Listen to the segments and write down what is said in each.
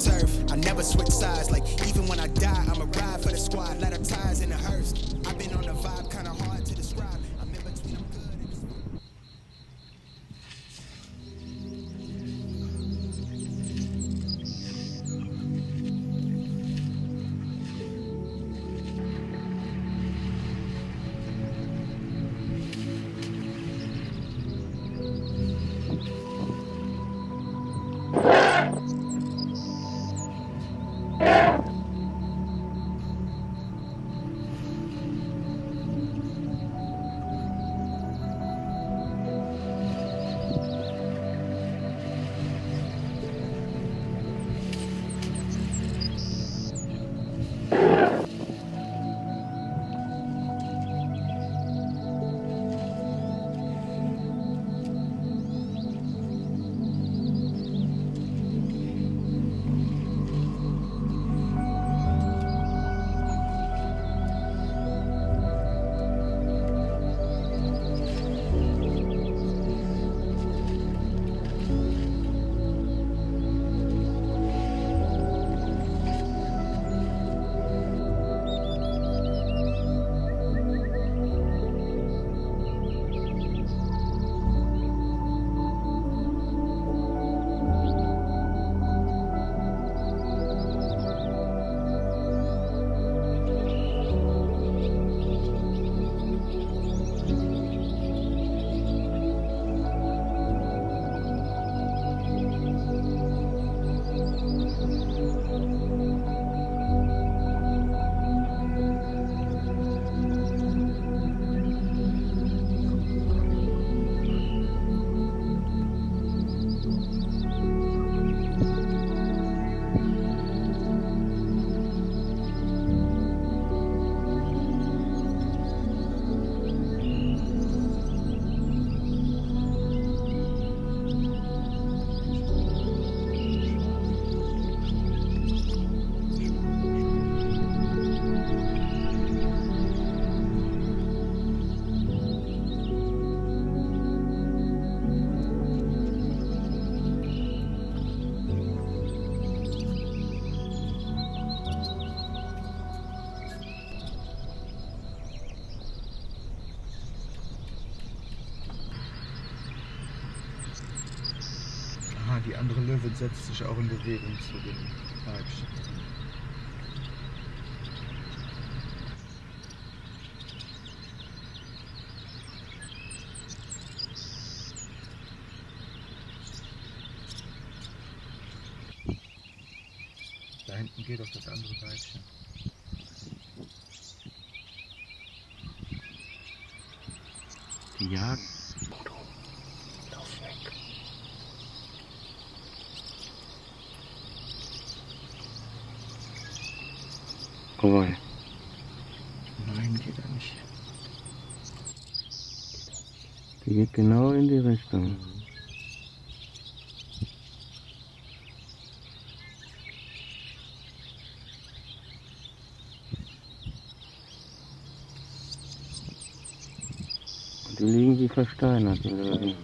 turf. I never switch sides, like even when I die, I'ma ride for the squad. Let her ties in the hearse. I've been on the vibe, kinda hard to describe. I'm in between, I'm good. Die andere Löwe setzt sich auch in Bewegung zu den Weibchen. Da hinten geht auch das andere Weibchen. Die jagen. Vorbei. Nein, geht er nicht. Die geht genau in die Richtung. Und die liegen wie versteinert, die Löwen.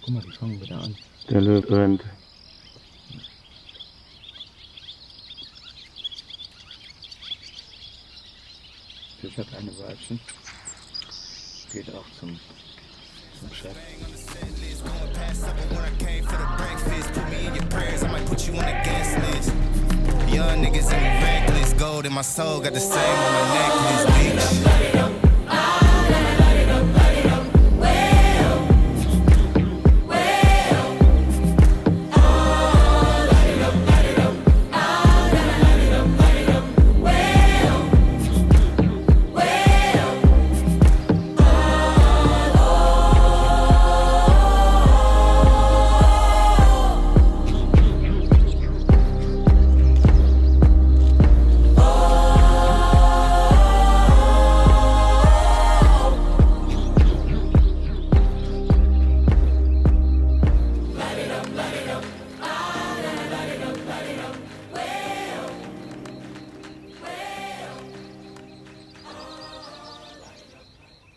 Guck mal, die fangen wieder an. Der Löwe rennt. Das hat eine Weibchen. Geht auch zum Chef. Young niggas in reckless gold in my soul, got the same on my necklace, bitch.